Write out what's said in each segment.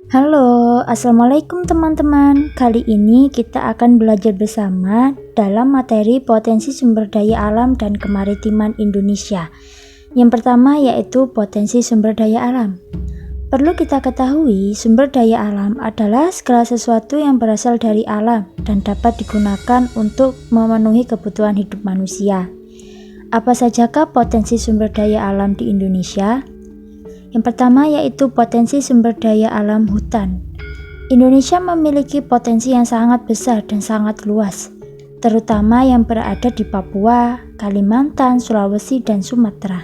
Halo, assalamualaikum teman-teman. Kali ini kita akan belajar bersama dalam materi potensi sumber daya alam dan kemaritiman Indonesia. Yang pertama yaitu potensi sumber daya alam. Perlu kita ketahui, sumber daya alam adalah segala sesuatu yang berasal dari alam dan dapat digunakan untuk memenuhi kebutuhan hidup manusia. Apa sajakah potensi sumber daya alam di Indonesia? Yang pertama yaitu potensi sumber daya alam hutan. Indonesia memiliki potensi yang sangat besar dan sangat luas, terutama yang berada di Papua, Kalimantan, Sulawesi, dan Sumatera.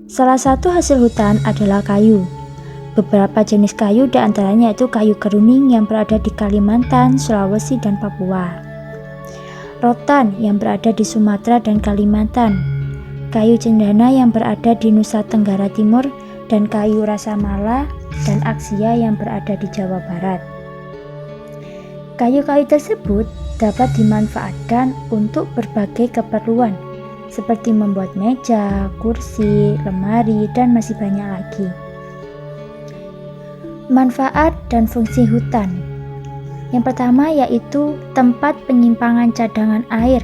Salah satu hasil hutan adalah kayu. Beberapa jenis kayu diantaranya yaitu kayu keruning yang berada di Kalimantan, Sulawesi, dan Papua. Rotan yang berada di Sumatera dan Kalimantan. Kayu cendana yang berada di Nusa Tenggara Timur, dan kayu rasamala dan aksia yang berada di Jawa Barat. Kayu-kayu tersebut dapat dimanfaatkan untuk berbagai keperluan, seperti membuat meja, kursi, lemari, dan masih banyak lagi. Manfaat dan fungsi hutan. Yang pertama yaitu tempat penyimpangan cadangan air,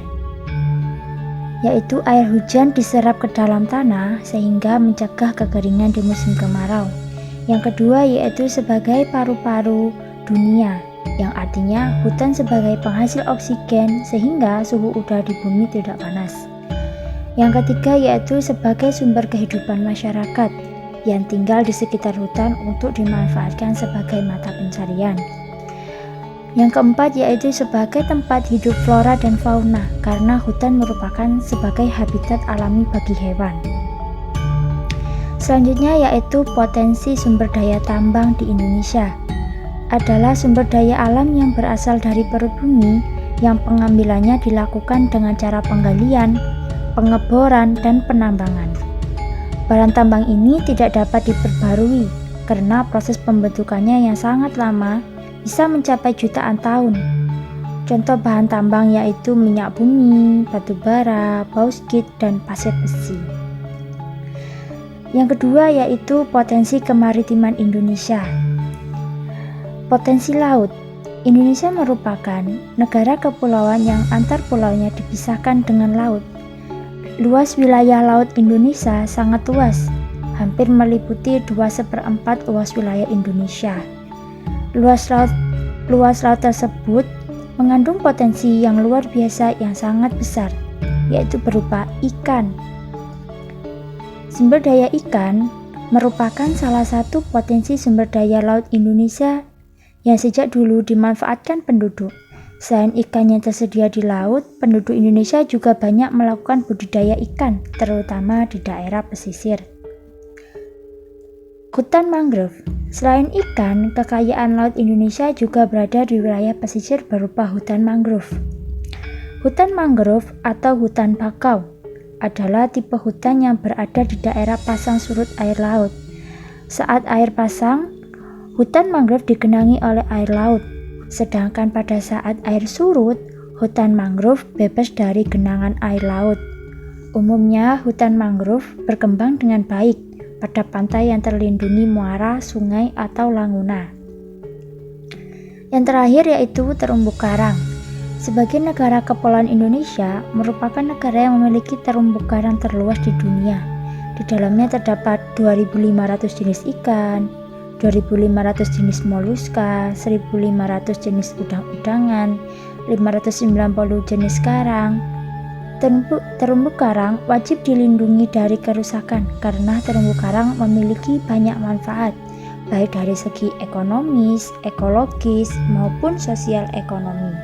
yaitu air hujan diserap ke dalam tanah sehingga mencegah kekeringan di musim kemarau. Yang kedua yaitu sebagai paru-paru dunia, yang artinya hutan sebagai penghasil oksigen sehingga suhu udara di bumi tidak panas. Yang ketiga yaitu sebagai sumber kehidupan masyarakat yang tinggal di sekitar hutan untuk dimanfaatkan sebagai mata pencarian. Yang keempat yaitu sebagai tempat hidup flora dan fauna, karena hutan merupakan sebagai habitat alami bagi hewan. Selanjutnya yaitu potensi sumber daya tambang di Indonesia. Adalah sumber daya alam yang berasal dari perut bumi yang pengambilannya dilakukan dengan cara penggalian, pengeboran, dan penambangan. Barang tambang ini tidak dapat diperbarui karena proses pembentukannya yang sangat lama, bisa mencapai jutaan tahun. Contoh bahan tambang yaitu minyak bumi, batu bara, bauksit, dan pasir besi. Yang kedua yaitu potensi kemaritiman Indonesia. Potensi laut. Indonesia merupakan negara kepulauan yang antar pulaunya dipisahkan dengan laut. Luas wilayah laut Indonesia sangat luas, hampir meliputi 2/4 luas wilayah Indonesia. Luas laut tersebut mengandung potensi yang luar biasa yang sangat besar, yaitu berupa ikan. Sumber daya ikan merupakan salah satu potensi sumber daya laut Indonesia yang sejak dulu dimanfaatkan penduduk. Selain ikan yang tersedia di laut, penduduk Indonesia juga banyak melakukan budidaya ikan, terutama di daerah pesisir. Hutan mangrove. Selain ikan, kekayaan laut Indonesia juga berada di wilayah pesisir berupa hutan mangrove. Hutan mangrove atau hutan bakau adalah tipe hutan yang berada di daerah pasang surut air laut. Saat air pasang, hutan mangrove digenangi oleh air laut, sedangkan pada saat air surut, hutan mangrove bebas dari genangan air laut. Umumnya, hutan mangrove berkembang dengan baik pada pantai yang terlindungi muara, sungai, atau languna. Yang terakhir yaitu terumbu karang. Sebagai negara kepulauan Indonesia merupakan negara yang memiliki terumbu karang terluas di dunia. Di dalamnya terdapat 2.500 jenis ikan, 2.500 jenis moluska, 1.500 jenis udang-udangan, 590 jenis karang. Terumbu karang wajib dilindungi dari kerusakan karena terumbu karang memiliki banyak manfaat, baik dari segi ekonomis, ekologis, maupun sosial ekonomi.